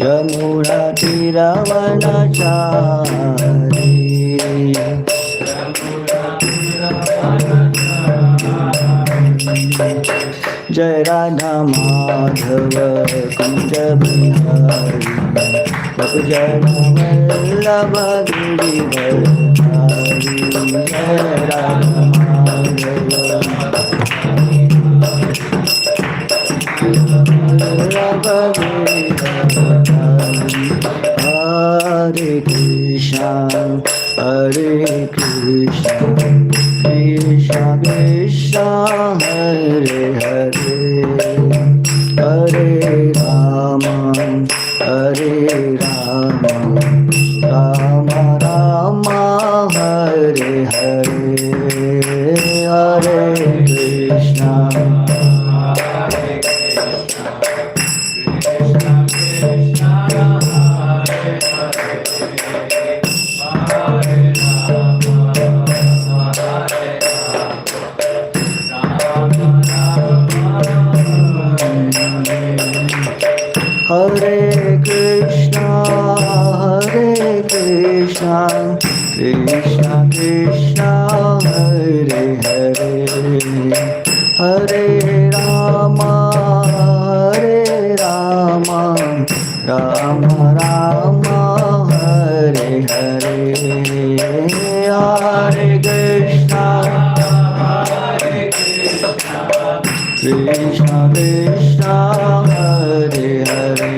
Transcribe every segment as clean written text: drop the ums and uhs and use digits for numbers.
यमुनातिरवनचारी जय राधा माधव कुंज बिहारी प्रभु जन वल्लभ गिरिवरधारी जय राधा माधव वल्लभ गिरिवरधारी हरे Krishna Krishna Krishna Hare Hare Hare Ram Ram Ram Hare Hare Hare Krishna Hare Krishna, Krishna Krishna, Hare Hare, Hare Rama, Rama Rama, Hare Hare, Hare Krishna, Krishna Krishna, Hare Hare,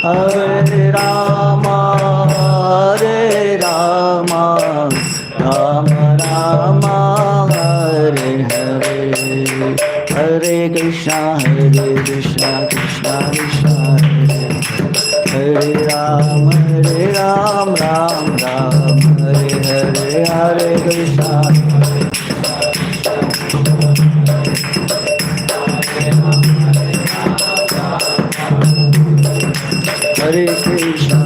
Hare Rama, Rama Rama, Hare Hare, Hare Krishna, Krishna Krishna, Hare Ram, Ram Ram, Hare Hare, Hare Krishna. Hare Krishna,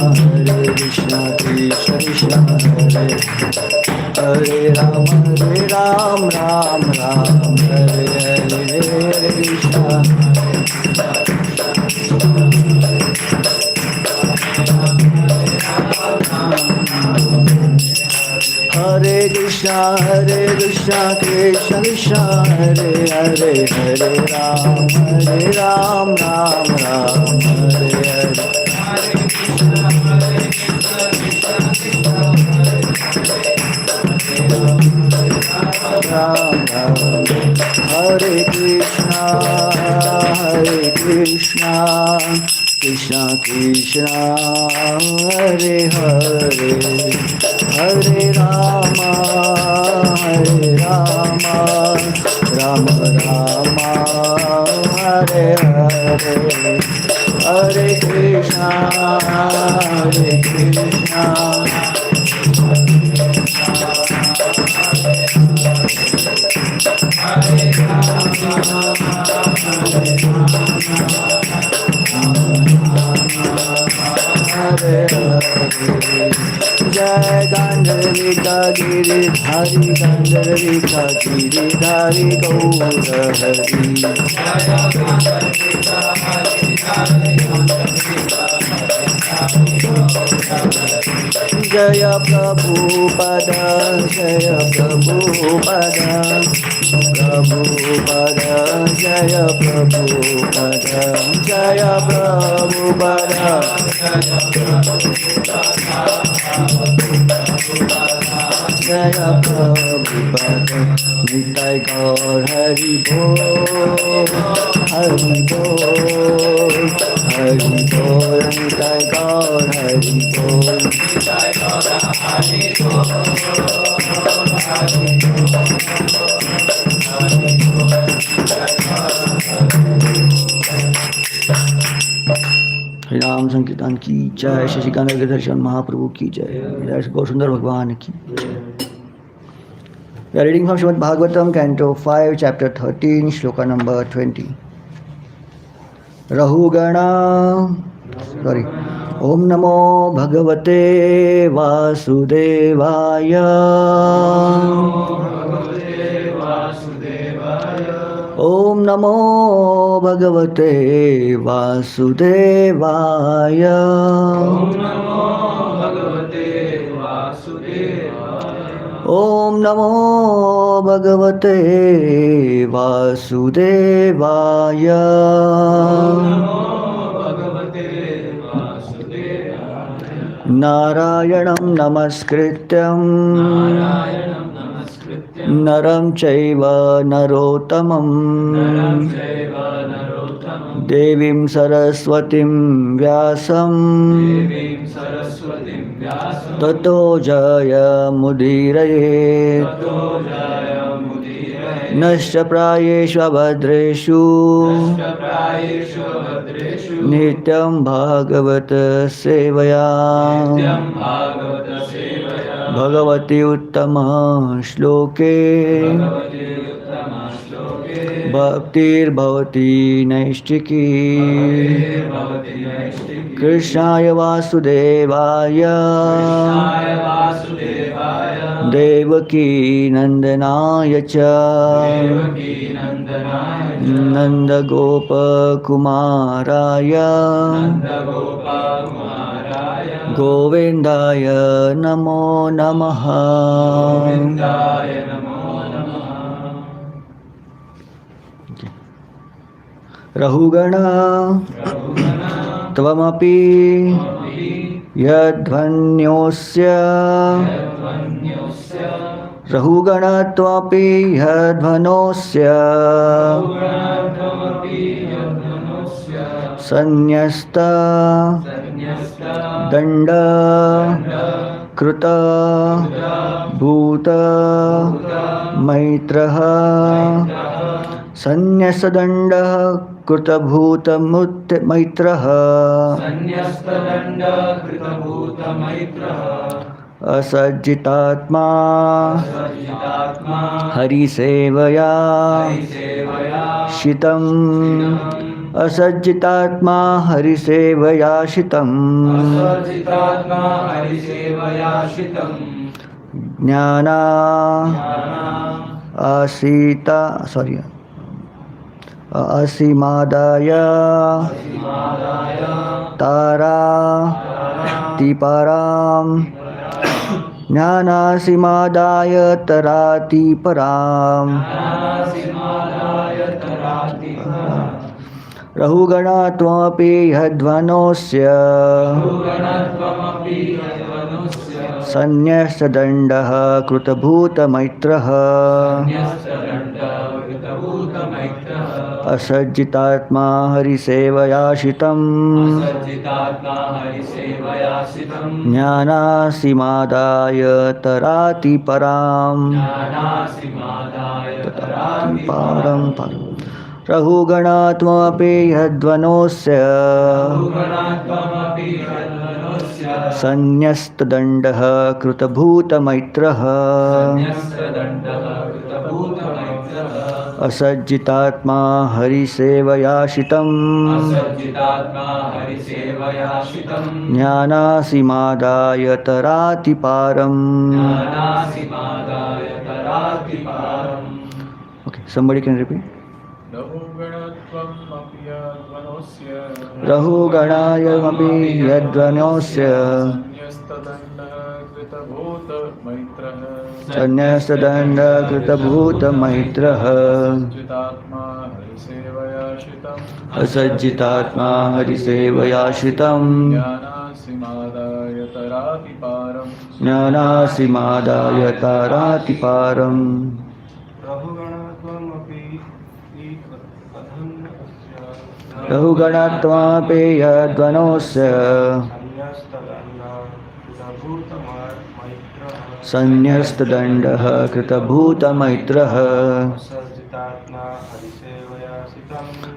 Krishna Krishna, Hare Ram, Ram Ram, Hare Hare, Hare Krishna. Hare Krishna, Krishna Krishna, Hare Hare, Hare Ram, Ram Ram, Hare Hare. Hare Krishna, Krishna Krishna, Hare Hare, Hare Rama, Rama Rama, Hare Hare, Hare Krishna, Krishna. Jai Gandharvika Giridhari, Gandharvika Giridhari Gaurahari. Jaya Prabhupada, Jaya Prabhupada, Prabhupada, Jaya Prabhupada, Jaya Prabhupada. Jaya Prabhupada, Nitai Gaur Hari Bol, Hari Bol, Hari Bol, Nitai Gaur Hari Bol. Hari नाम संकीर्तन की जय, श्री गंगा दर्शन महाप्रभु की जय, जय गौर भगवान की जय। We are reading from Srimad Bhagavatam, Canto 5, Chapter 13, Shloka number 20. Rahugana, sorry. Om Namo Bhagavate Vasudevaya. Om Namo Bhagavate Vasudevaya. Om Namo Bhagavate Vasudevaya. Om Namo Bhagavate Vasudevaya. Om Namo Bhagavate Vasudevaya. Narayanam Namaskrityam Narayanam Namaskrityam Naram Chaiva Narottamam Naram Chaiva Narottamam Devim Saraswatim Vyasam Devim Saraswatim Vyasam Tato Jaya Mudirayet Tato Jaya Mudiraye Nashya Prayeshu Abhadreshu Nashtaprayeshu Bhadreshu Nityam Bhagavata Sevaya Nityam Bhagavata Sevaya Bhagavati Uttama Shloke Bhagavati Uttama Shloke Bhaktir Bhavati Naishtiki Bhagavati Naishtiki Krishnaya Vasudevaya Krishnaya Vasudevaya Devaki Nandanaya Cha Devaki Nandanaya Nanda Gopa Kumaraya Nanda Gopakumaraya Govindaya Namo Namaha Govindaya Namo Namaha Rahugana Rahugana Tvamapi Tvapi Yadvanyosya Yadvanyosya Rahugana Tvapi Yadvanosya Rahugana-tvamapi Yadvanosya Sanyasta Sanyasta Danda Danda Kruta Buddha Bhuta Buddha Maitraha Sanyasadanda Krutabhuta Maitraha Sanyastadanda Kritabhuta Maitraha Asajjitatma Sajitatma Harisevaya Harisevaya Shitam Asajjitatma Harisevaya Shitam Asajitatma Harisevaya Shitam Jnana Jnana Asita Asimadaya Asimadaya Tara Tiparam Jnanasimadaya Tarati Param Jnanasimadaya Tarati Param Rahugana Tvamapi Yadvanosya Rahugana-tvamapi Yadvanusya Sanyasadandaha Krutabhuta Maitraha Sanyastadanda Kritabhuta Maitraha Asajjitatma Harisevaya Shitam Asajitatma Harisevaya Sitam Jnanasimadaya Tarati Param Jnanasimadaya Tarati Param Param Rahugana Tvamapi Yadvanosya Rahugana-tvamapi Yadvanusya Sanyastdandaha Krutabhuta Maitraha Sanyastadanda Kritabhuta Maitraha Asajjitatma Harisevaya Shitam Asajitatma Harisevaya Shitam Jnanasimadaya Tarati Param. Jnanasimadaya Tarati Param Okay, somebody can repeat. Rahugana-tvamapi Yadvanosya Rahuganayamapi Yadvanosya Sanyastadanda Kritabhuta Maitraha Sanyastadanda Kritabhuta Maitraha Asajjitatma Harisevaya Shitam Asajjitatma Harisevaya Shitam Jnanasimadaya Tarati Param Jnanasimadaya Tarati Param Rahuganatvapi Yadvanosya Sanyastdandaha Kritabhuta Maitraha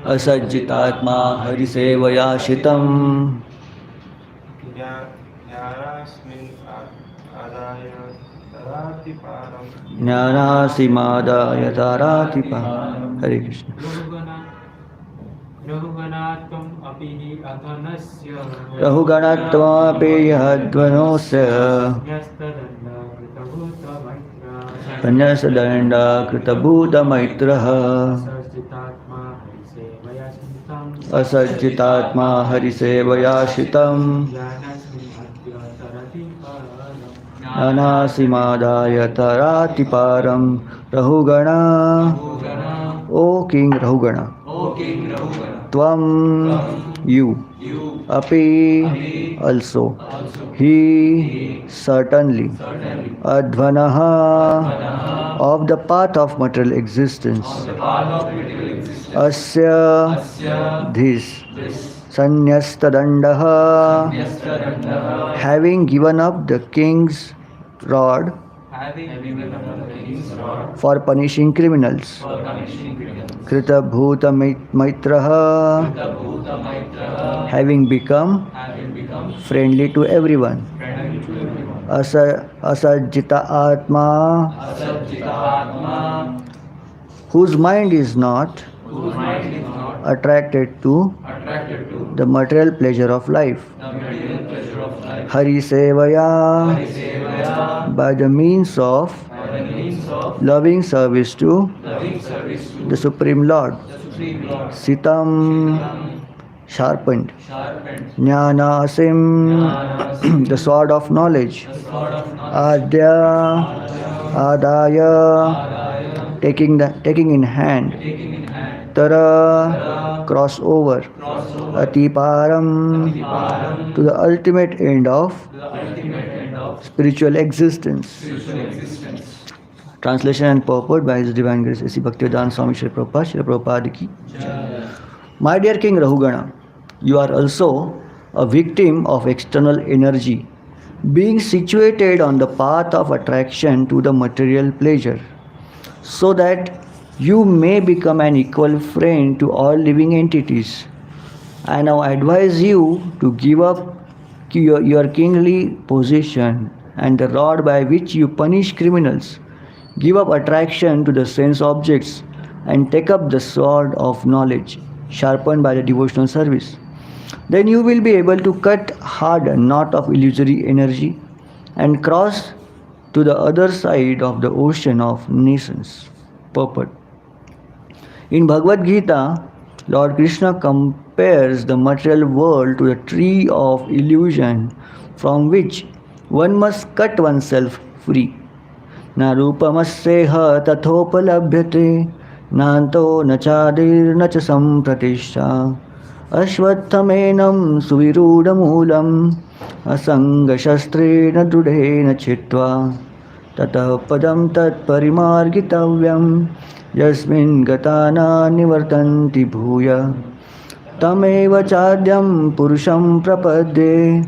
Asajjitatma Harisevaya Shitam Jnanasimadaya Tarati Param. Hare Krishna. Rahuganatvapi Yadvanosya Sanyastadanda Kritabhuta Maitraha असज्जितात्मा हरिसेवयाशितं ज्ञानासिमादाय तराति पारं रहुगणा O King Rahugana Tvam you Api also he certainly Advanaha of the path of material existence Asya this Sanyasthadandaha having given up the king's rod for punishing criminals Krita Bhuta Maitraha having become friendly to everyone Asajjita Atma whose mind is not attracted to the material pleasure of life Hari Sevaya by the means of loving service to the Supreme Lord Sitam sharpened Jnana Asim the sword of knowledge Adya Adaya taking in hand Tara cross over Atiparam to the ultimate end of spiritual existence Translation and purport by His Divine Grace A.C. Bhaktivedanta Swami Srila Prabhupada Srila Prabhupada ki My dear King Rahugana, you are also a victim of external energy being situated on the path of attraction to the material pleasure so that you may become an equal friend to all living entities. I now advise you to give up your kingly position and the rod by which you punish criminals. Give up attraction to the sense objects and take up the sword of knowledge, sharpened by the devotional service. Then you will be able to cut hard a knot of illusory energy and cross to the other side of the ocean of nations. Purport. In Bhagavad Gita, Lord Krishna compares the material world to a tree of illusion from which one must cut oneself free. Na rupamasseha tathopalabhyate nanto na chadir na cha sampratishtha ashvattamenam suvirudamulam asangashastrena drudhena chitva tatah padam tat parimargitavyam yasmin gatana nivartanti bhuya tameva chadyam purusham prapadye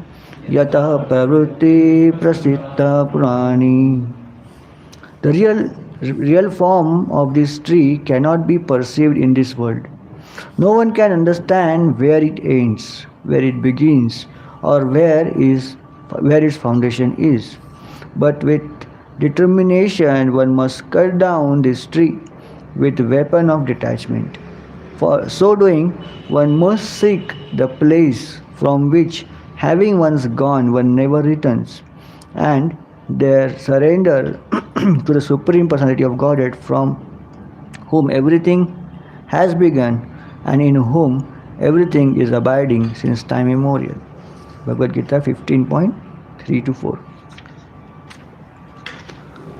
yatah pravrutti prasiddha purani The real form of this tree cannot be perceived in this world. No one can understand where it ends, where it begins, or where its foundation is. But with determination, one must cut down this tree with the weapon of detachment. For so doing, one must seek the place from which, having once gone, one never returns, and there surrender to the Supreme Personality of Godhead, from whom everything has begun and in whom everything is abiding since time immemorial. Bhagavad Gita 15.3-4.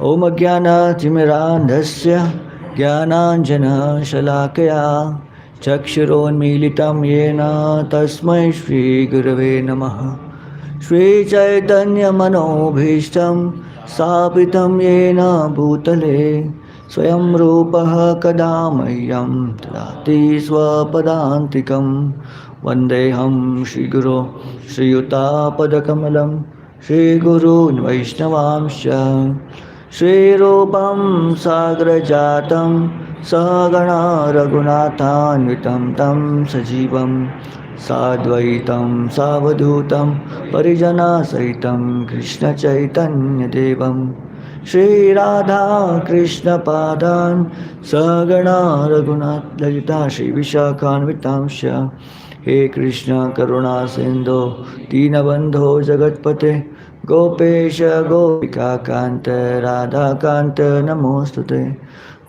Om Ajnana Timirandhasya Jnananjana Shalakaya Chakshuronmilitam Yena Tasmai Shri Gurave Namaha Shri Chaitanya Manobhishtam Sapitam Yena Bhutale Swayam Rupaha Kadamayyam Tadati Swapadantikam Vandeham Shri Guru Shri Yuta Padakamalam Shri Guru Vaishnavamsha Shri Rupam Sagrajatam Sagana Raghunathanvitam Tam Sajivam Sadvaitam Savadhutam Parijana Saitam Krishna Chaitanya Devam Shri Radha Krishna Padan Sagana Raghunath Lalita Shri Vishakhanvitamsha He Krishna Karuna Sindhu Dinabandho Jagatpate Gopesha Gopika Kanta Radha Kanta Namostute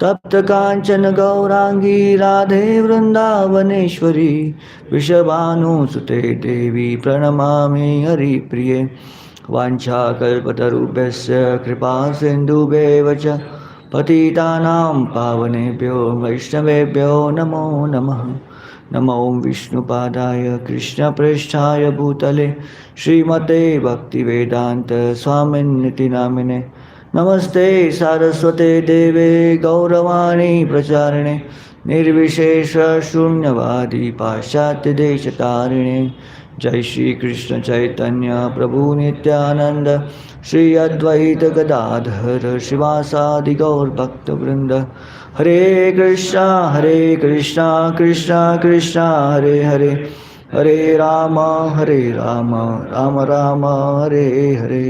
तप्त कांचन गौरांगी राधे वृंदावनेश्वरी वृषभानुसुते देवी प्रणमामि हरिप्रिये वाञ्छाकल्पतरुभ्यस्य कृपा सिन्धुभ्येव च पतितानां पावनेभ्यो वैष्णवेभ्यो नमो नमः नमो विष्णुपादाय कृष्णप्रेष्ठाय भूतले श्रीमते भक्तिवेदान्त स्वामिन्निति नामिने नमस्ते सारस्वते देवे गौरवाणी प्रचारिणे निर्विशेष शून्यवादी पाश्चात्यदेशतारिणे जय श्री कृष्ण चैतन्य प्रभु नित्यानंद श्री अद्वैत गदाधर शिवासादि गौर भक्त वृंद हरे कृष्णा कृष्णा कृष्णा हरे हरे हरे राम राम राम हरे हरे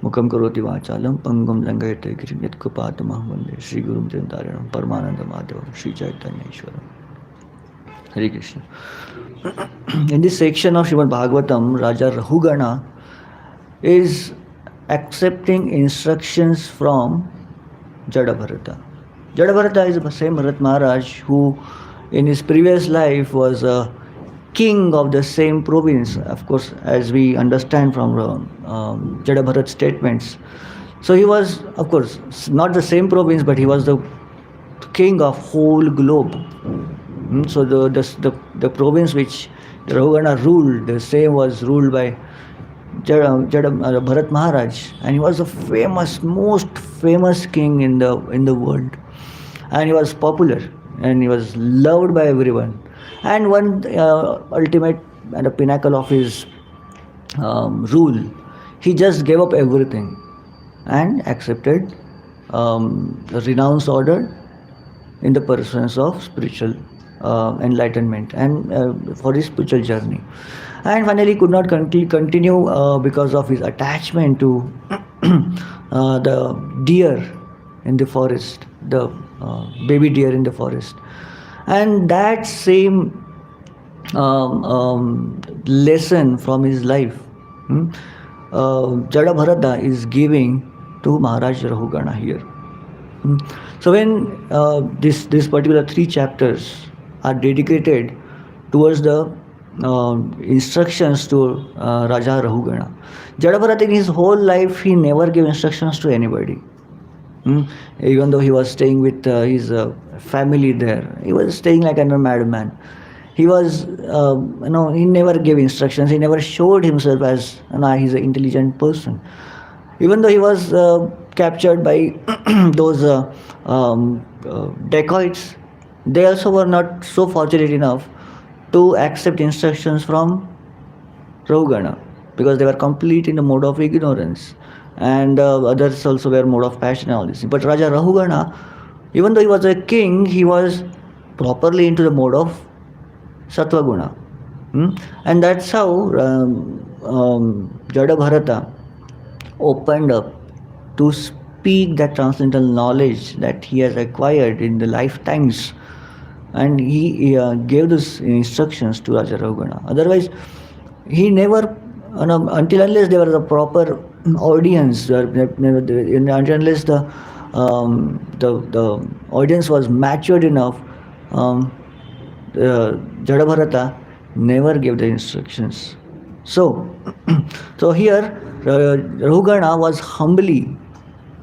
मुखम करोति वाचालम पंगुम लंघयते गिरिं यत्कृपातमहं वन्दे श्रीगुरुं जयन्तारिणं परमानन्दमाधवं Shri चैतन्येश्वरम् Hare Krishna. In this section of Srimad Bhagavatam, Raja Rahugana is accepting instructions from Jadabharata. Jadabharata is the same Bharat Maharaj who in his previous life was a king of the same province, of course, as we understand from Jadabharat's statements. So he was, of course, not the same province, but he was the king of whole globe. So the province which Rahugana ruled, the same was ruled by Bharat Maharaj, and he was the most famous king in the world, and he was popular and he was loved by everyone. And one ultimate and a pinnacle of his rule, he just gave up everything and accepted the renounced order in the persons of spiritual enlightenment and for his spiritual journey. And finally could not continue because of his attachment to the deer in the forest, the baby deer in the forest. And that same lesson from his life, Jadabharata is giving to Maharaj Rahugana here. So when this particular 3 chapters are dedicated towards the instructions to Raja Rahugana. Jadabharata in his whole life, he never gave instructions to anybody. Even though he was staying with his family there, he was staying like a madman. He was, he never gave instructions. He never showed himself as he's an intelligent person. Even though he was captured by those dacoits, they also were not so fortunate enough to accept instructions from Rahugana because they were complete in the mode of ignorance, and others also were mode of passion and all this. But Raja Rahugana, even though he was a king, he was properly into the mode of Sattva-guna. And that's how Jadabharata opened up to speak that transcendental knowledge that he has acquired in the lifetimes, and he gave these instructions to Raja Rahugana. Otherwise, he never, until unless there was a proper audience, until unless the audience was matured enough, Jadabharata never gave the instructions. So here Rahugana was humbly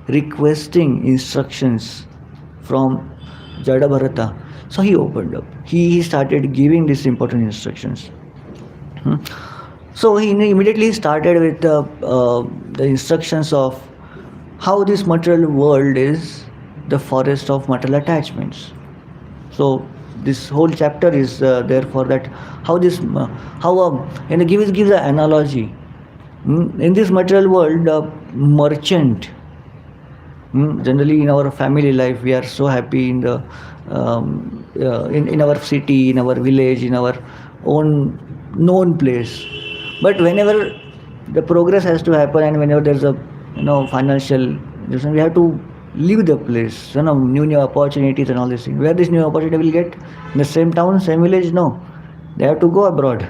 requesting instructions from Jadabharata. So he opened up. He started giving these important instructions. So he immediately started with the instructions of how this material world is the forest of material attachments. So this whole chapter is there for that. How this, gives an analogy. In this material world, the merchant. Generally, in our family life, we are so happy in the in our city, in our village, in our own known place. But whenever the progress has to happen, and whenever there's a financial, we have to leave the place. New opportunities and all these things. Where this new opportunity will get? In the same town, same village? No, they have to go abroad,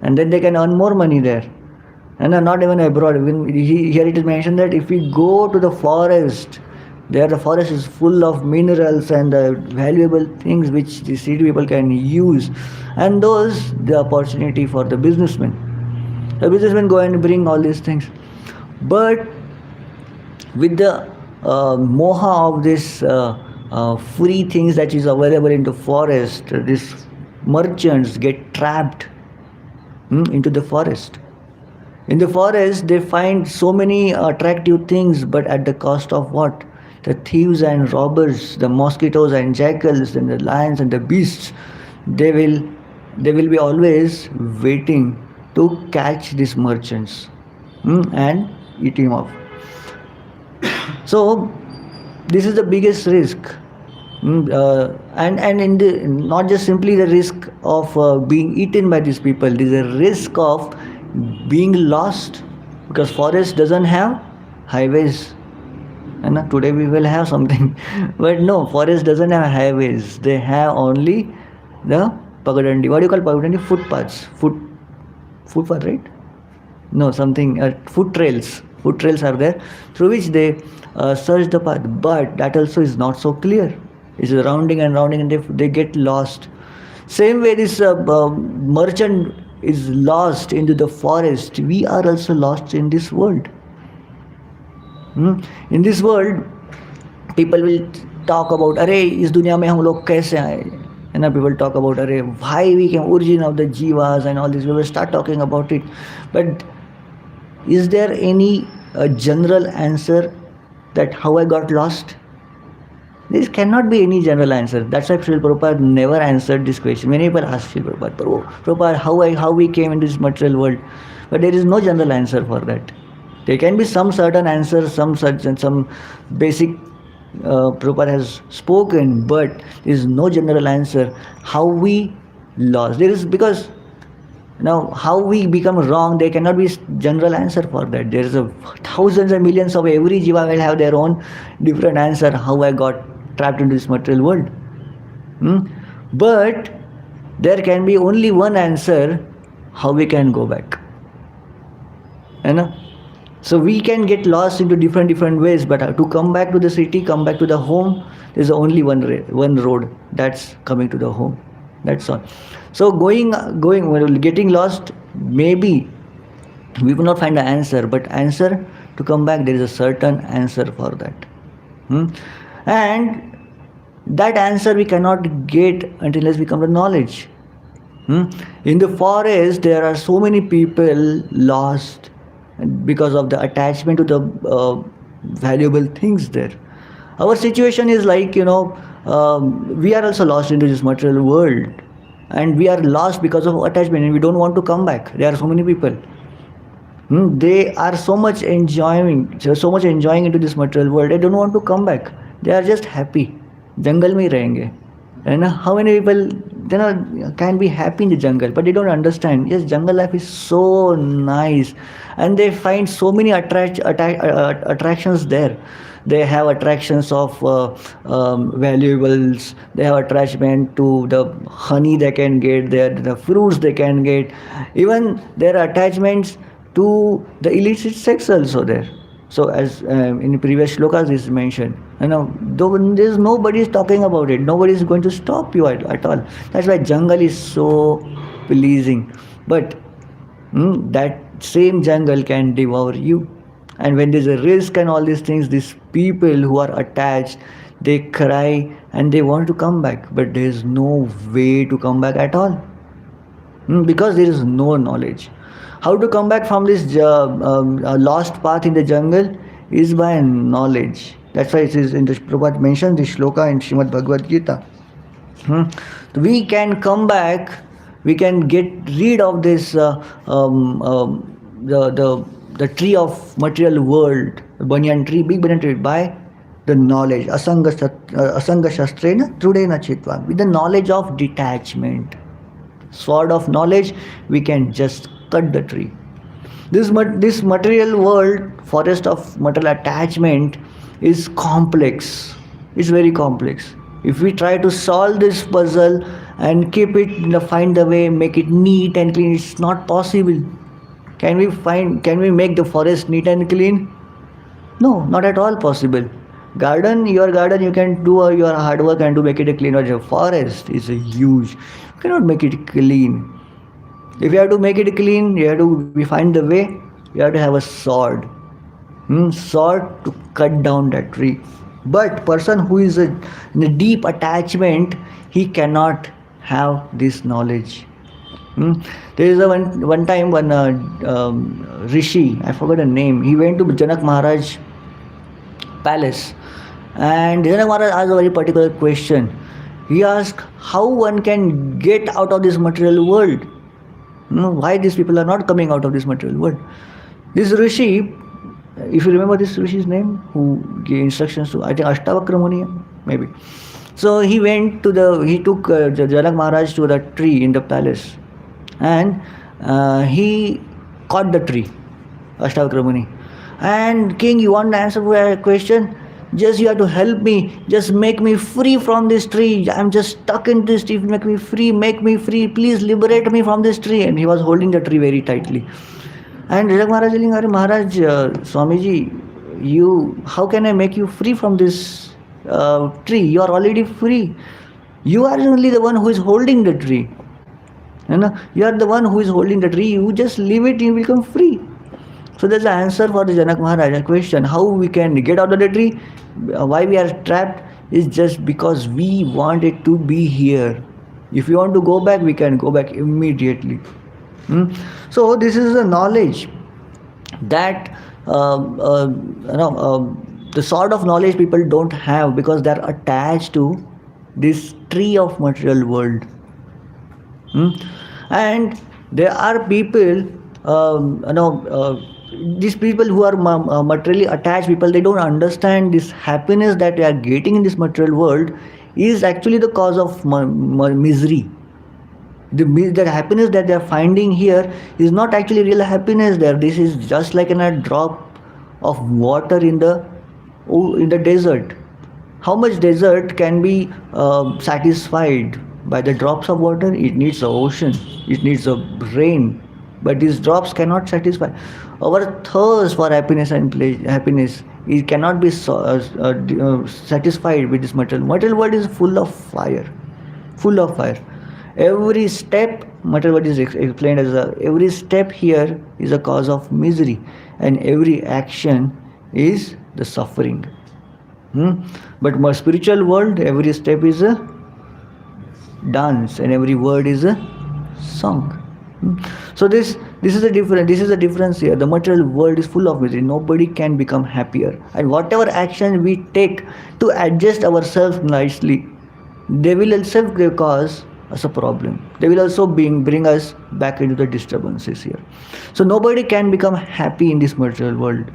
and then they can earn more money there. And not even abroad. Here it is mentioned that if we go to the forest, There the forest is full of minerals and valuable things which the city people can use, and those the opportunity for the businessmen. The businessmen go and bring all these things, but with the moha of this free things that is available in the forest, these merchants get trapped into the forest. In the forest, they find so many attractive things, but at the cost of what? The thieves and robbers, the mosquitoes and jackals, and the lions and the beasts, they will, they will be always waiting to catch these merchants and eat him off. So, this is the biggest risk. And in the, not just simply the risk of being eaten by these people, there is a risk of being lost, because forest doesn't have highways. And today we will have something, but no, forest doesn't have highways. They have only the pagadandi. What do you call pagadandi? Footpaths. Footpath, right? No, something foot trails. Foot trails are there through which they search the path, but that also is not so clear. It's rounding and rounding, and they get lost. Same way, this merchant is lost into the forest. We are also lost in this world. In this world, people will talk about, अरे इस दुनिया में हम लोग कैसे आए? And people talk about, अरे why we came, origin of the jivas and all this. We will start talking about it. But is there any general answer that how I got lost? There cannot be any general answer. That's why Srila Prabhupada never answered this question. Many people ask Srila Prabhupada, Prabhupada, how we came into this material world? But there is no general answer for that. There can be some certain answer, some basic Prabhupada has spoken, but there is no general answer. How we lost? There is, because now how we become wrong, there cannot be general answer for that. There is thousands and millions of every jiva will have their own different answer. How I got trapped into this material world. But there can be only one answer, how we can go back. So we can get lost into different ways, but to come back to the city, come back to the home, there's only one road, that's coming to the home. That's all. So getting lost, maybe we will not find the answer, but answer to come back, there is a certain answer for that. And that answer we cannot get unless we come to knowledge. In the forest, there are so many people lost because of the attachment to the valuable things there. Our situation is like, we are also lost into this material world, and we are lost because of attachment, and we don't want to come back. There are so many people. They are so much enjoying into this material world. They don't want to come back. They are just happy. Jungle mein rahenge. And how many people can be happy in the jungle, but they don't understand. Yes, jungle life is so nice, and they find so many attractions there. They have attractions of valuables. They have attachment to the honey they can get there, the fruits they can get. Even there are attachments to the illicit sex also there. So as in the previous shlokas is mentioned, there's nobody is talking about it. Nobody is going to stop you at all. That's why jungle is so pleasing. But that same jungle can devour you. And when there's a risk and all these things, these people who are attached, they cry and they want to come back. But there is no way to come back at all. Because there is no knowledge. How to come back from this lost path in the jungle is by knowledge. That's why it is in the Prabhupada mentions this shloka in Srimad Bhagavad Gita. We can come back, we can get rid of this the tree of material world, banyan tree, big banyan tree, by the knowledge. Asanga shastrena trudena chitva. With the knowledge of detachment. Sword of knowledge, we can just cut the tree. This material world, forest of material attachment, is complex. It's very complex. If we try to solve this puzzle and keep it, find the way, make it neat and clean, it's not possible. Can we make the forest neat and clean? No, not at all possible. Garden, your garden, you can do your hard work and to make it a clean. Or forest is a huge. You cannot make it clean. If you have to make it clean, you have to we find the way. You have to have a sword. Sword to cut down that tree. But person who is in a deep attachment, he cannot have this knowledge. There is a one time one rishi, I forgot the name. He went to Janak Maharaj palace, and Janak Maharaj asked a very particular question. He asked how one can get out of this material world. Why these people are not coming out of this material world? This rishi, if you remember this rishi's name, who gave instructions to, I think Ashtavakra Muni, maybe. So he took Janak Maharaj to the tree in the palace, and he caught the tree, Ashtavakra Muni. And king, you want to answer for a question? Just you have to help me. Just make me free from this tree. I'm just stuck in this tree. Make me free. Make me free. Please liberate me from this tree. And he was holding the tree very tightly. And Janak Maharaj telling, Maharaj, Swamiji, how can I make you free from this tree? You are already free. You are only the one who is holding the tree. You are the one who is holding the tree. You just leave it, you will become free. So there's an answer for the Janak Maharaj. A question: how we can get out of the tree? Why we are trapped is just because we want it to be here. If we want to go back, we can go back immediately. So this is the knowledge that the sort of knowledge people don't have because they are attached to this tree of material world. And there are people, these people who are materially attached people, they don't understand this happiness that they are getting in this material world is actually the cause of misery. The happiness that they are finding here is not actually real happiness there. This is just like a drop of water in the desert. How much desert can be satisfied by the drops of water? It needs the ocean, it needs the rain, but these drops cannot satisfy. Our thirst for happiness and happiness, it cannot be satisfied with this material. Material world is full of fire, full of fire. Every step, material world is explained as every step here is a cause of misery, and every action is the suffering. But my spiritual world, every step is a dance, and every word is a song. So this is the difference. This is the difference here. The material world is full of misery. Nobody can become happier. And whatever action we take to adjust ourselves nicely, they will also cause us a problem. They will also bring us back into the disturbances here. So nobody can become happy in this material world.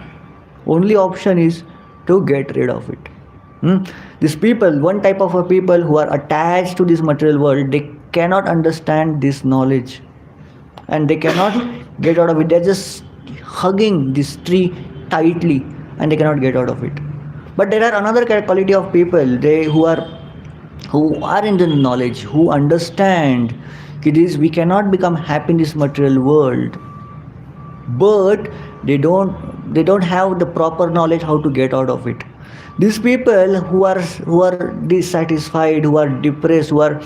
Only option is to get rid of it. These people, one type of people who are attached to this material world, they cannot understand this knowledge. And they cannot get out of it. They're just hugging this tree tightly and they cannot get out of it. But there are another quality of people who are in the knowledge, who understand we cannot become happy in this material world, but they don't have the proper knowledge how to get out of it. These people who are dissatisfied, who are depressed, who are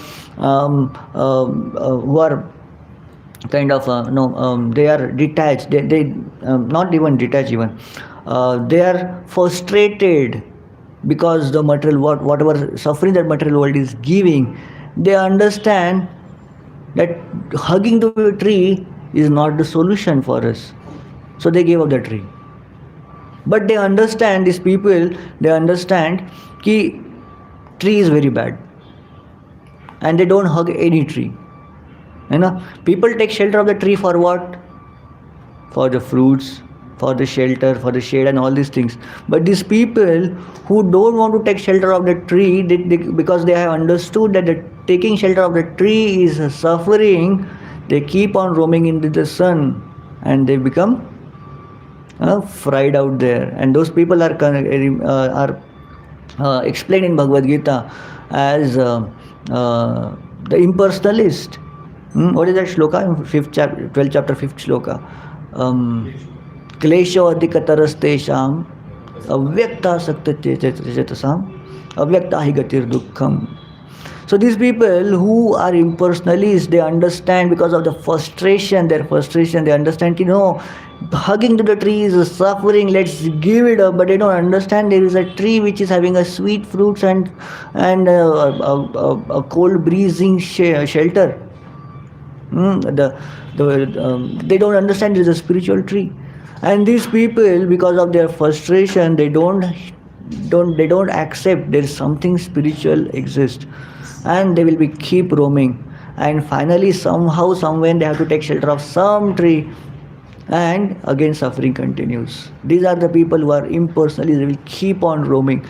kind of they are detached, they not even detached even, they are frustrated because the material world, whatever suffering that material world is giving, they understand that hugging the tree is not the solution for us, so they gave up the tree. But they understand, these people, they understand that tree is very bad and they don't hug any tree. People take shelter of the tree for what? For the fruits, for the shelter, for the shade and all these things. But these people who don't want to take shelter of the tree, because they have understood that taking shelter of the tree is suffering, they keep on roaming into the sun and they become fried out there. And those people are explained in Bhagavad Gita as the impersonalist. What is that shloka in 12th chapter 5th shloka? Klesho adhikatarastesham Avyakta sakta chetasam, avyakta hi gatir dukkham. So these people who are impersonalists, they understand because of the frustration, their frustration, they understand, hugging to the tree is a suffering, let's give it up, but they don't understand there is a tree which is having a sweet fruits and a cold breezing shelter. They don't understand it is a spiritual tree. And these people, because of their frustration, they don't accept there is something spiritual exists, and they will be keep roaming, and finally somehow somewhere they have to take shelter of some tree, and again suffering continues. These are the people who are impersonally, they will keep on roaming.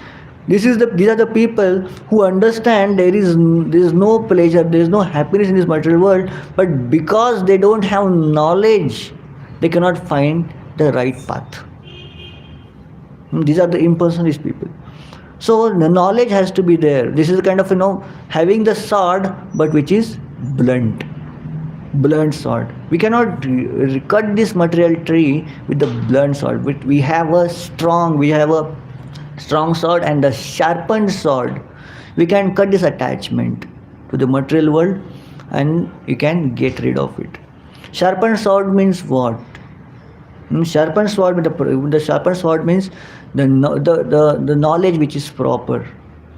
These are the people who understand there is no pleasure, there is no happiness in this material world, but because they don't have knowledge, they cannot find the right path. These are the impersonalist people. So the knowledge has to be there. This is kind of having the sword, but which is blunt sword. We cannot cut this material tree with the blunt sword. We have a strong sword and a sharpened sword. We can cut this attachment to the material world, and you can get rid of it. Sharpened sword means what? Sharpened sword. The sharpened sword means the knowledge which is proper.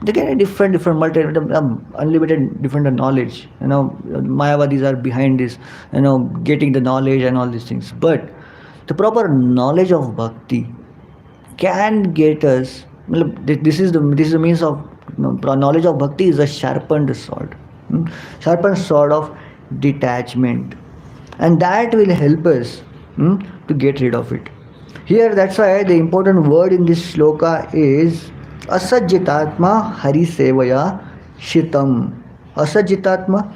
They can have different unlimited different knowledge. Mayavadis are behind this. Getting the knowledge and all these things. But the proper knowledge of bhakti can get us. This is the means of knowledge of bhakti is a sharpened sword. Sharpened sword of detachment, and that will help us to get rid of it. Here, that's why the important word in this shloka is asajjitatma hari sevaya shitam. Asajjitatma,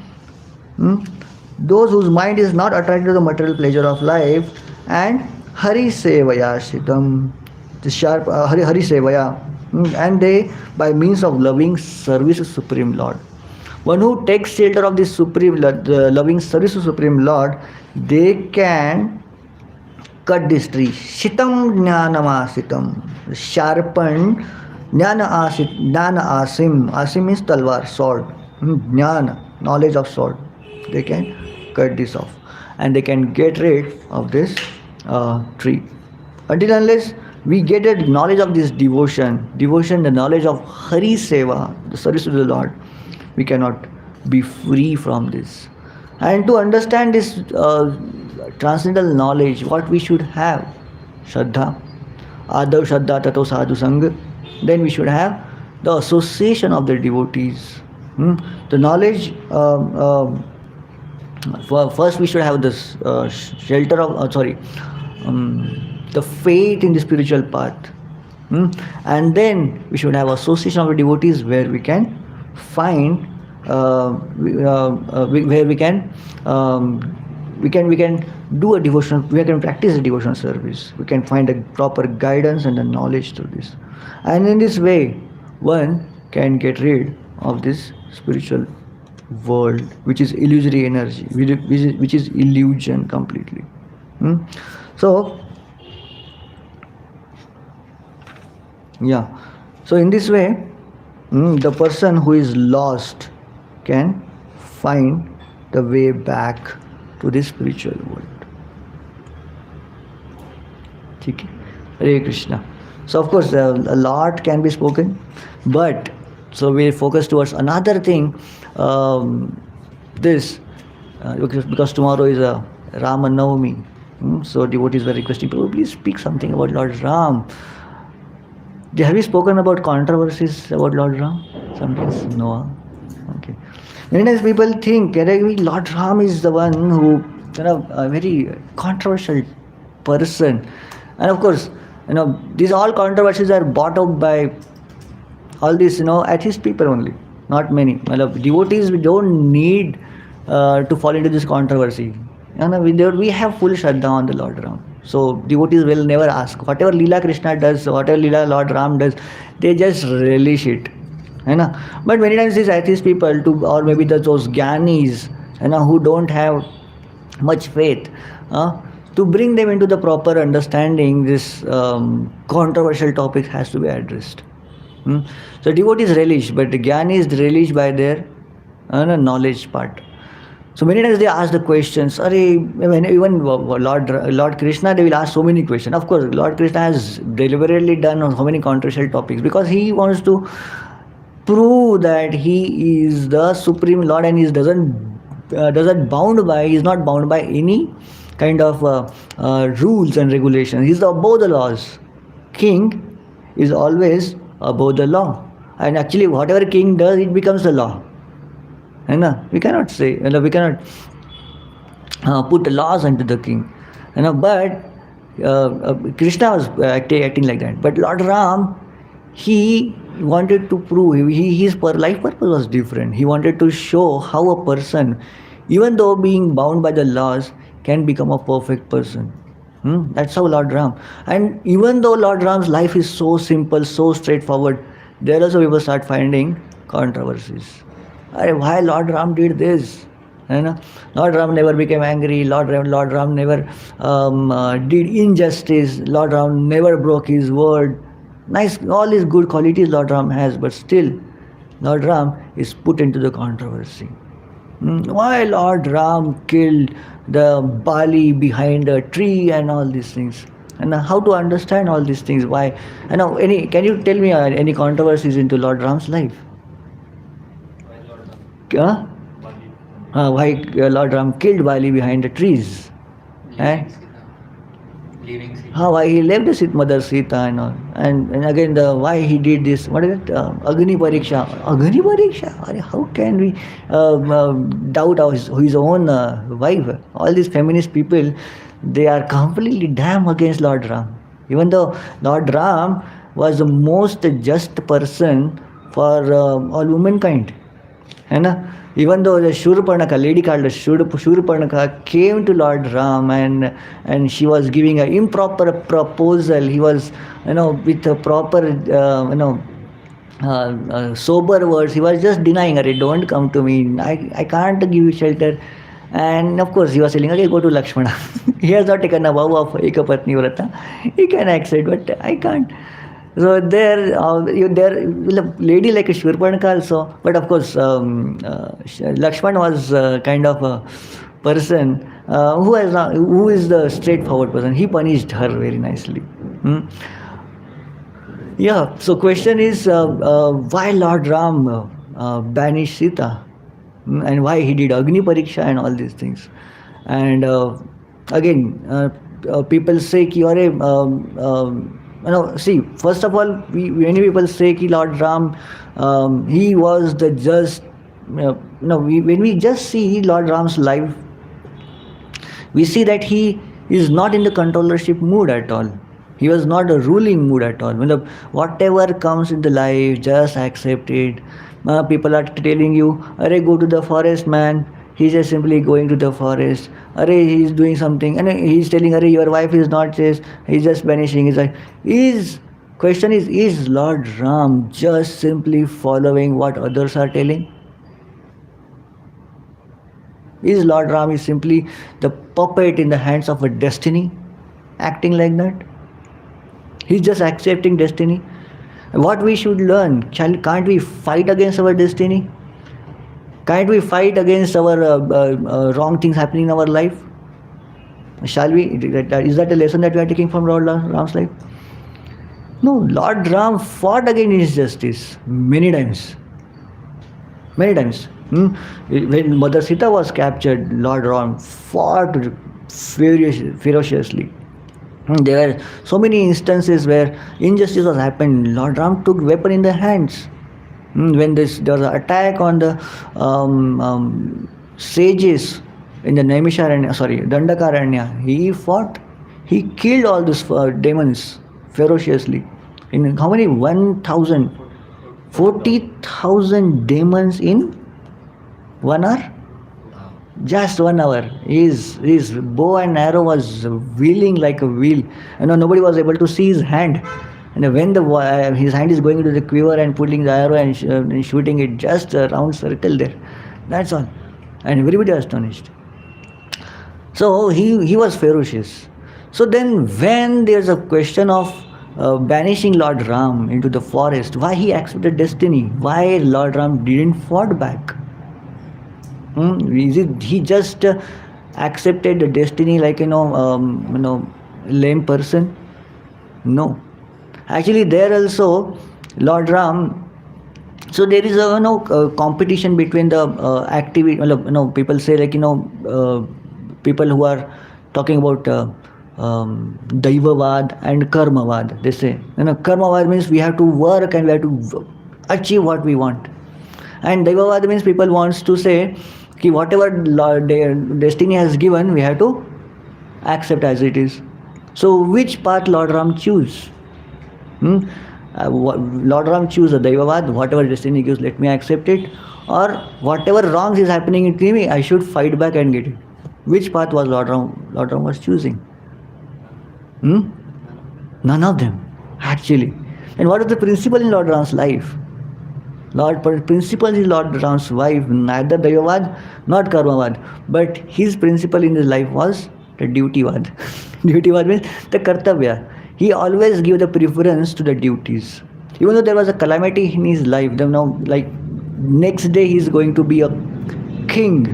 those whose mind is not attracted to the material pleasure of life, and hari sevaya shitam, the sharp hari sevaya, and they by means of loving service to Supreme Lord. One who takes shelter of this supreme loving service to Supreme Lord, they can cut this tree. Shitam jnanamasitam, sharpened. Jnana asim. Asim means talwar, sword. Jnana, knowledge of sword. They can cut this off, and they can get rid of this tree. Until unless we get a knowledge of this devotion, the knowledge of Hari Seva, the service to the Lord, we cannot be free from this. And to understand this transcendental knowledge, what we should have? Shraddha, Adav Shraddha Tato Sadhu Sangha. Then we should have the association of the devotees. The knowledge, first we should have this shelter of, the faith in the spiritual path. And then we should have association of the devotees where we can find, where we can do a devotional, we can practice a devotional service. We can find a proper guidance and the knowledge through this. And in this way, one can get rid of this spiritual world, which is illusory energy, which is illusion completely. So in this way, the person who is lost can find the way back to the spiritual world. Okay? Hare Krishna. So of course a lot can be spoken, but so we focus towards another thing. Because tomorrow is a Rama Navami, so devotees were requesting people, please speak something about Lord Ram. Have you spoken about controversies about Lord Ram? Sometimes no. Okay. Many times people think Lord Ram is the one who a very controversial person, and of course these all controversies are brought up by all these atheist people only, not many. Devotees, we don't need to fall into this controversy. We have full Shraddha on the Lord Ram. So devotees will never ask. Whatever Leela Krishna does, whatever Leela Lord Ram does, they just relish it. But many times these atheist people, or maybe those Gyanis, who don't have much faith, to to bring them into the proper understanding, this controversial topic has to be addressed. So devotees relish, but the Gyan is relished by their knowledge part. So many times they ask the questions. Even Lord Krishna, they will ask so many questions. Of course, Lord Krishna has deliberately done on so many controversial topics because he wants to prove that he is the supreme Lord and he doesn't bound by. He is not bound by any kind of rules and regulations. He is above the laws. King is always above the law, and actually, whatever king does, it becomes the law. We cannot say, we cannot put laws onto the king. But Krishna was acting like that. But Lord Ram, he wanted to prove, his life purpose was different. He wanted to show how a person, even though being bound by the laws, can become a perfect person. That's how Lord Ram. And even though Lord Ram's life is so simple, so straightforward, there also people start finding controversies. Why Lord Ram did this? Lord Ram never became angry. Lord Ram never did injustice. Lord Ram never broke his word. Nice, all these good qualities Lord Ram has, but still Lord Ram is put into the controversy. Why Lord Ram killed the Bali behind a tree and all these things? And how to understand all these things? Why? Can you tell me any controversies into Lord Ram's life? Why Lord Ram killed Bali behind the trees? Why he left the Mother Sita and all. And again, why he did this. What is it? Agni Pariksha. Agni Pariksha? How can we doubt his own wife? All these feminist people, they are completely damn against Lord Ram. Even though Lord Ram was the most just person for all womankind. Even though the Shurparnaka, lady called Shurparnaka, came to Lord Ram and she was giving an improper proposal. He was, with a proper, sober words, he was just denying her. Don't come to me. I can't give you shelter. And of course, he was telling, okay, go to Lakshmana. He has not taken a vow of Ekapatni Vrata. He can accept, but I can't. So there lady like a Shurparnaka also, but of course Lakshman was kind of a person who is the straightforward person. He punished her very nicely. Yeah. So question is why Lord Ram banished Sita, and why he did Agni Pariksha and all these things. And again, people say ki see, first of all, many people say that Lord Ram, he was the just, when we just see Lord Ram's life, we see that he is not in the controllership mood at all. He was not a ruling mood at all. Whatever comes in the life, just accept it. People are telling you, go to the forest, man. He's just simply going to the forest. He's doing something. And he's telling, your wife is not this. He's just banishing. He's like, question is Lord Ram just simply following what others are telling? Is Lord Ram is simply the puppet in the hands of a destiny, acting like that? He's just accepting destiny. What we should learn, can't we fight against our destiny? Can't we fight against our wrong things happening in our life? Shall we? Is that a lesson that we are taking from Lord Ram's life? No, Lord Ram fought against injustice many times. Many times. When Mother Sita was captured, Lord Ram fought ferociously. There were so many instances where injustice was happened. Lord Ram took weapon in the hands. When there was an attack on the sages in the Dandakaranya, he fought. He killed all these demons ferociously. In how many? 1,000. 40,000 demons in 1 hour? Just 1 hour. His bow and arrow was wheeling like a wheel. Nobody was able to see his hand. And when his hand is going into the quiver and putting the arrow and shooting it, just a round circle there. That's all. And everybody was astonished. So he was ferocious. So then, when there's a question of banishing Lord Ram into the forest, why he accepted destiny? Why Lord Ram didn't fought back? Is it he just accepted the destiny like lame person? No. Actually, there also Lord Ram. So there is a competition between the activity. People say like people who are talking about Daivavad and Karmavad. They say Karmavad means we have to work and we have to achieve what we want, and Daivavad means people wants to say कि whatever destiny has given we have to accept as it is. So which path Lord Ram choose? Lord Ram choose a Daivavad, whatever destiny gives, let me accept it, or whatever wrongs is happening to me, I should fight back and get it. Which path was Lord Ram was choosing? None of them, actually. And what is the principle in Lord Ram's life? Principle in Lord Ram's life, neither Daivavad nor Karmavad, but his principle in his life was the Dutyvad. Dutyvad means the Kartavya. He always gave the preference to the duties. Even though there was a calamity in his life, like next day he is going to be a king,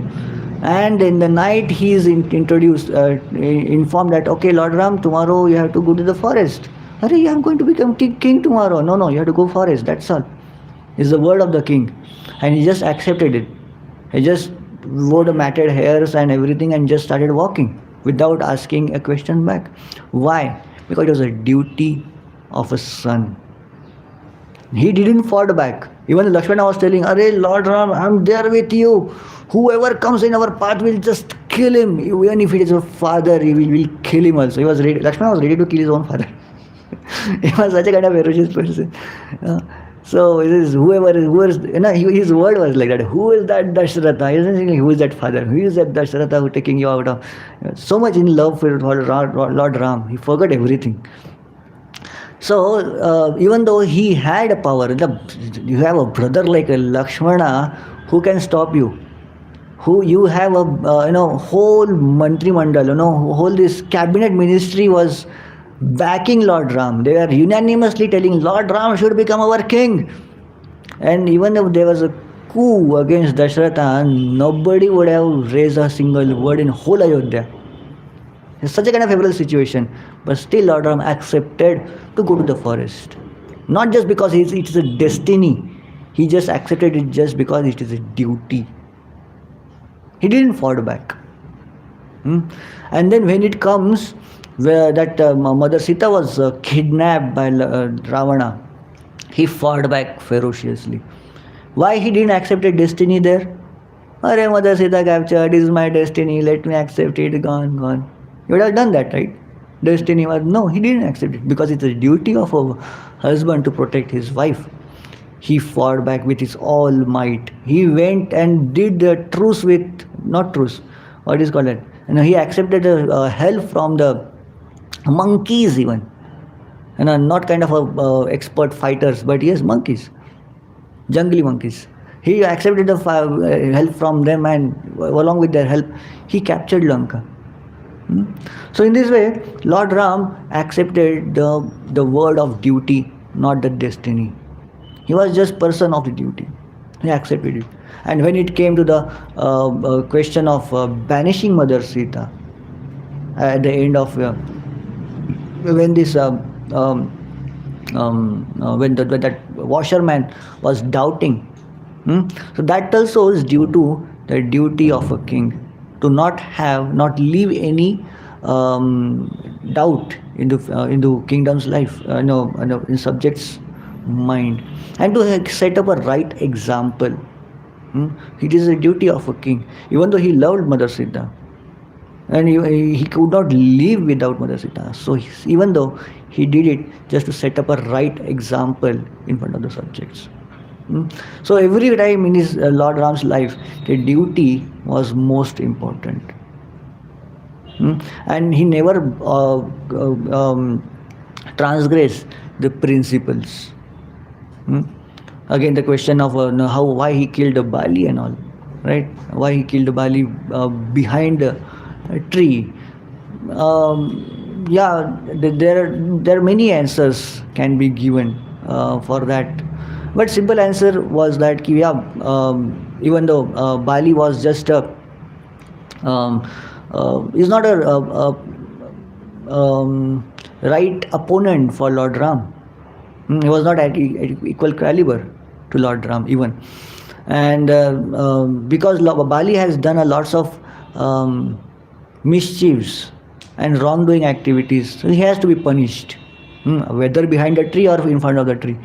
and in the night he is informed that okay, Lord Ram, tomorrow you have to go to the forest. Arey, I am going to become king tomorrow. No, you have to go forest. That's all. It's the word of the king, and he just accepted it. He just wore the matted hairs and everything, and just started walking without asking a question back. Why? Because it was a duty of a son. He didn't fall back. Even Lakshmana was telling, Arey Lord Ram, I'm there with you. Whoever comes in our path will just kill him. Even if it is a father, we'll kill him also. He was ready. Lakshmana was ready to kill his own father. He was such a kind of ferocious person. So it is his word was like that. Who is that Dashratha? He doesn't think who is that father? Who is that Dashratha who taking you out of so much in love for Lord Ram? He forgot everything. So even though he had a power, you have a brother like a Lakshmana who can stop you. Who you have a whole mantri mandal, whole this cabinet ministry was backing Lord Ram. They were unanimously telling Lord Ram should become our king. And even if there was a coup against Dashratha, nobody would have raised a single word in whole Ayodhya. It's such a kind of favorable situation. But still Lord Ram accepted to go to the forest. Not just because it is a destiny. He just accepted it just because it is a duty. He didn't fall back. And then when it comes where that Mother Sita was kidnapped by Ravana, he fought back ferociously. Why he didn't accept a destiny there? Arey, Mother Sita captured, is my destiny, let me accept it, gone. You would have done that, right? Destiny was, no, he didn't accept it because it's a duty of a husband to protect his wife. He fought back with his all might. He went and did the truce with, not truce, what is called it? He accepted help from the monkeys even. Not kind of expert fighters, but yes, monkeys. Jungly monkeys. He accepted the help from them, and along with their help, he captured Lanka. So in this way, Lord Ram accepted the word of duty, not the destiny. He was just person of the duty. He accepted it. And when it came to the question of banishing Mother Sita, at the end of when this when that washerman was doubting, so that also is due to the duty of a king to not leave any doubt into kingdom's life, in subjects' mind, and to set up a right example. It is a duty of a king, even though he loved Mother Sita, and he could not live without Mother Sita. So even though he did it just to set up a right example in front of the subjects. So every time in his Lord Ram's life, the duty was most important. And he never transgressed the principles. Again, the question of why he killed Bali and all, right? Why he killed Bali behind a tree. Yeah, there are many answers can be given for that, but simple answer was that ki, yeah, even though Bali was just a is not right opponent for Lord Ram. He was not at equal caliber to Lord Ram even, and because Bali has done a lots of um, mischiefs and wrongdoing activities, so he has to be punished. Whether behind a tree or in front of the tree,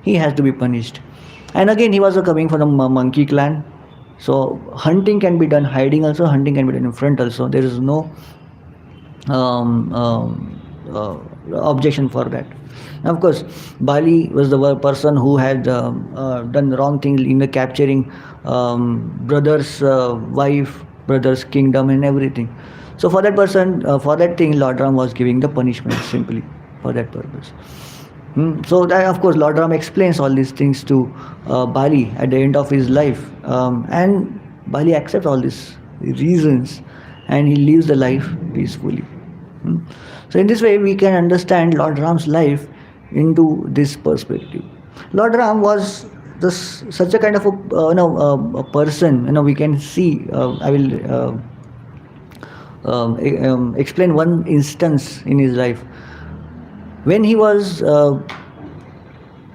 he has to be punished. And again, he was coming from the monkey clan, so hunting can be done hiding also, hunting can be done in front also. There is no um, um, objection for that. Of course, Bali was the person who had done wrong thing in the capturing brother's wife, brother's kingdom, and everything. So for that person, for that thing, Lord Ram was giving the punishment simply for that purpose. So that, of course, Lord Ram explains all these things to Bali at the end of his life, and Bali accepts all these reasons, and he lives the life peacefully. So in this way, we can understand Lord Ram's life into this perspective. Lord Ram was such a kind of a person. We can see. I will explain one instance in his life when he was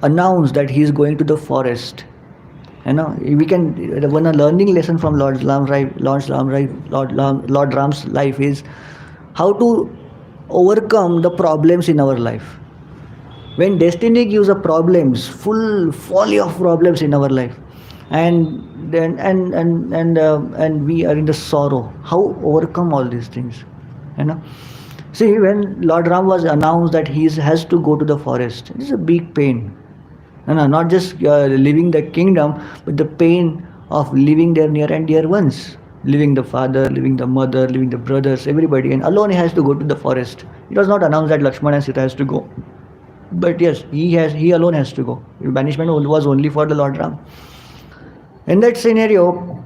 announced that he is going to the forest. We can one a learning lesson from Lord Ram's life is how to overcome the problems in our life. When destiny gives us problems, full folly of problems in our life, and then and we are in the sorrow, how overcome all these things? See, when Lord Ram was announced that he has to go to the forest, it is a big pain. Not just leaving the kingdom, but the pain of leaving their near and dear ones, leaving the father, leaving the mother, leaving the brothers, everybody, and alone he has to go to the forest. It was not announced that Lakshmana and Sita has to go, but yes, he alone has to go. Banishment was only for the Lord Ram. In that scenario,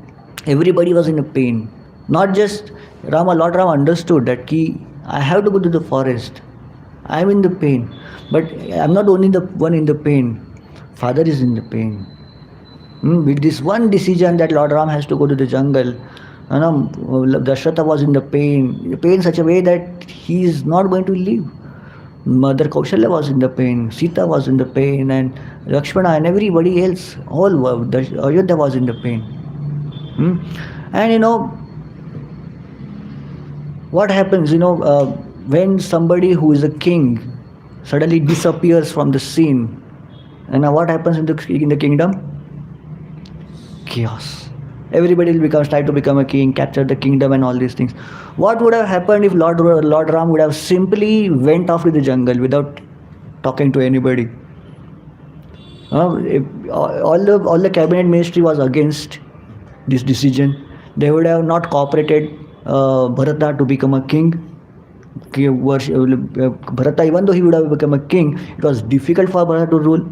everybody was in a pain. Not just Lord Ram understood that I have to go to the forest. I am in the pain, but I am not only the one in the pain. Father is in the pain. With this one decision that Lord Ram has to go to the jungle, Dasharatha was in the pain in such a way that he is not going to leave. Mother Kaushalya was in the pain, Sita was in the pain, and Lakshmana and everybody else, all Ayodhya was in the pain. And what happens, when somebody who is a king suddenly disappears from the scene, and what happens in the kingdom? Chaos. Everybody will try to become a king, capture the kingdom, and all these things. What would have happened if Lord Ram would have simply went off to the jungle without talking to anybody? If all the cabinet ministry was against this decision. They would have not cooperated Bharata to become a king. Bharata, even though he would have become a king, it was difficult for Bharata to rule.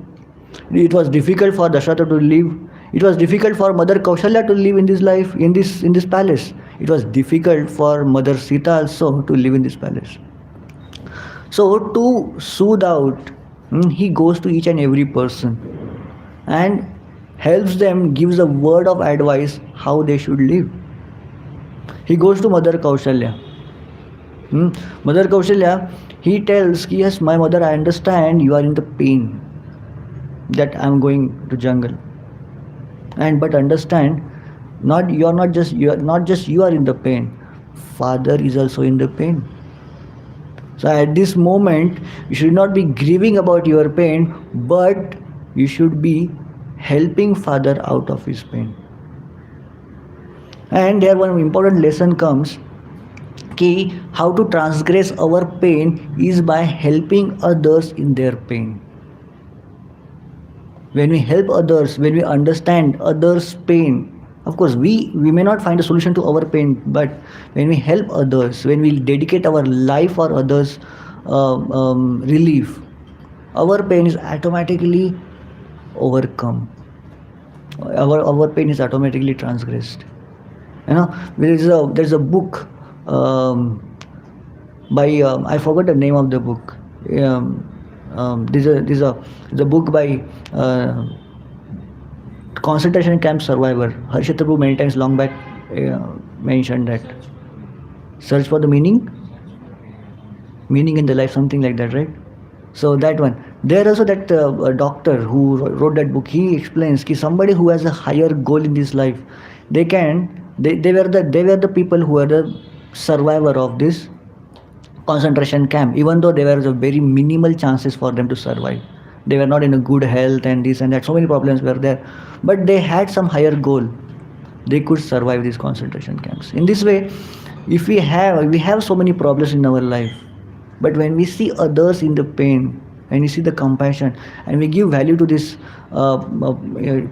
It was difficult for Dasharatha to live. It was difficult for Mother Kaushalya to live in this life, in this palace. It was difficult for Mother Sita also to live in this palace. So to soothe out, he goes to each and every person and helps them, gives a word of advice how they should live. He goes to Mother Kaushalya. Mother Kaushalya, he tells, yes, my mother, I understand you are in the pain that I am going to jungle. But understand, you are not just you are in the pain. Father is also in the pain. So at this moment, you should not be grieving about your pain, but you should be helping Father out of his pain. And there one important lesson comes, how to transgress our pain is by helping others in their pain. When we help others, when we understand others' pain, of course, we may not find a solution to our pain, but when we help others, when we dedicate our life for others' relief, our pain is automatically overcome. Our pain is automatically transgressed. There's a book um, by I forgot the name of the book. There's a book by concentration camp survivor. Harshit Prabhu many times long back mentioned that. Search for the meaning in the life, something like that, right? So that one. There also that a doctor who wrote that book. He explains that somebody who has a higher goal in this life, they were the people who were the survivor of this concentration camp, even though there were the very minimal chances for them to survive. They were not in a good health and this and that. So many problems were there, but they had some higher goal. They could survive these concentration camps. In this way, if we have so many problems in our life, but when we see others in the pain, and we see the compassion, and we give value to this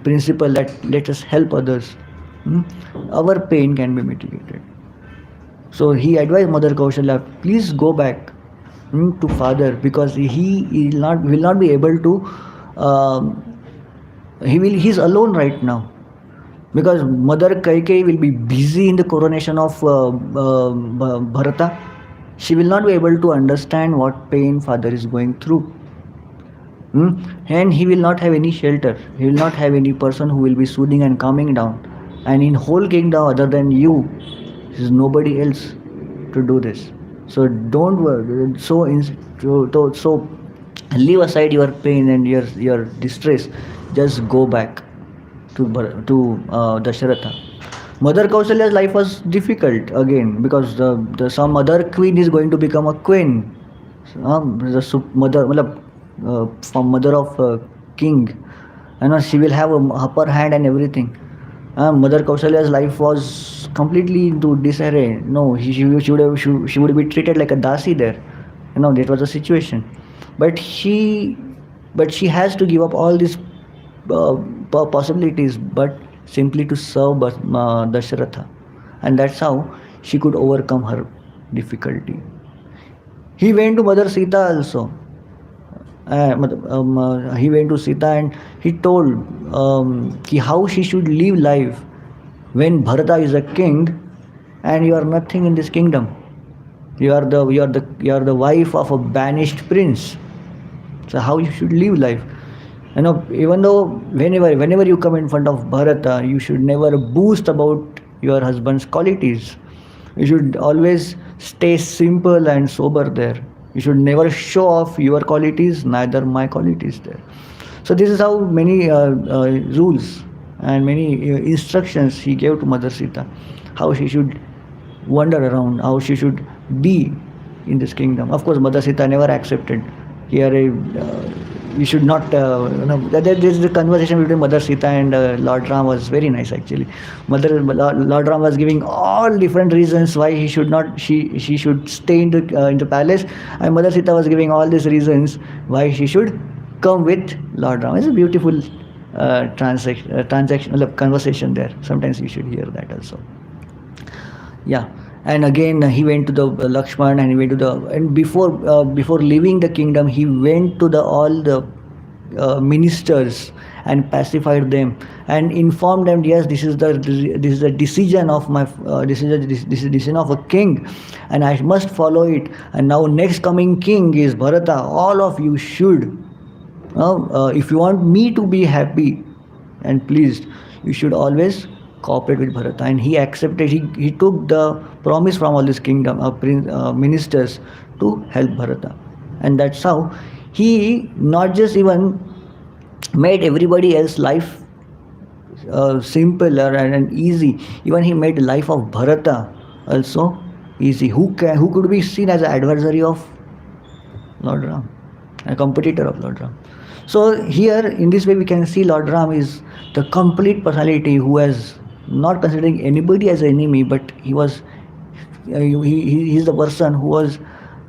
principle that let us help others, our pain can be mitigated. So he advised Mother Kaushalya, please go back to father, because he will not be able to. He's alone right now, because Mother Kaikeyi will be busy in the coronation of Bharata. She will not be able to understand what pain father is going through. And he will not have any shelter. He will not have any person who will be soothing and calming down. And in whole kingdom, other than you, there is nobody else to do this. So don't worry. So leave aside your pain and your distress. Just go back to Dasharatha. Mother Kausalya's life was difficult again, because some other queen is going to become a queen. Mother of king, she will have a upper hand and everything. Mother Kausalya's life was completely into disarray. No, she would be treated like a dasi there. That was the situation. But she has to give up all these possibilities, but simply to serve Dasharatha, and that's how she could overcome her difficulty. He went to Mother Sita also. He went to Sita and he told how she should live life when Bharata is a king and you are nothing in this kingdom. You are the wife of a banished prince. So how you should live life? Even though whenever you come in front of Bharata, you should never boast about your husband's qualities. You should always stay simple and sober there. You should never show off your qualities, neither my qualities there. So this is how many rules and many instructions he gave to Mother Sita, how she should wander around, how she should be in this kingdom. Of course, Mother Sita never accepted. Here, you should not. There's the conversation between Mother Sita and Lord Ram was very nice actually. Lord Ram was giving all different reasons why he should not. She should stay in the palace, and Mother Sita was giving all these reasons why she should come with Lord Ram. It's a beautiful conversation there. Sometimes you should hear that also. Yeah. And again he went to the Lakshman, and he went to and before leaving the kingdom, he went to all the ministers and pacified them and informed them, yes, this is the decision of my this is the decision of a king, and I must follow it. And now next coming king is Bharata. All of you should, if you want me to be happy and pleased, you should always cooperate with Bharata. And he accepted. He took the promise from all this kingdom ministers to help Bharata, and that's how he not just even made everybody else's life simpler and easy. Even he made the life of Bharata also easy. Who could be seen as an adversary of Lord Ram, a competitor of Lord Ram. So here in this way we can see Lord Ram is the complete personality who has not considering anybody as an enemy, but he was he's the person who was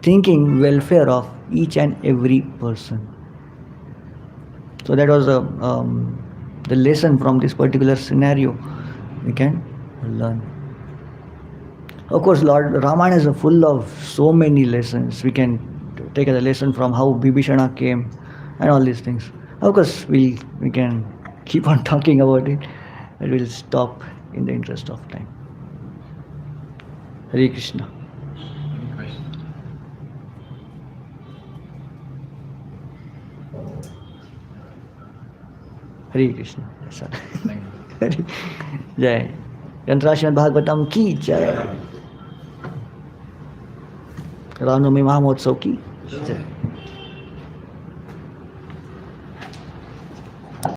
thinking welfare of each and every person. So that was the lesson from this particular scenario we can learn. Of course, Lord Ramayana is full of so many lessons. We can take a lesson from how Bibhishana came and all these things. Of course, we can keep on talking about it, but we'll stop in the interest of time. हरे कृष्ण. हरे कृष्ण. जय. ग्रंथराज श्रीमद् भागवतम की जय. रामनवमी महामहोत्सव की जय.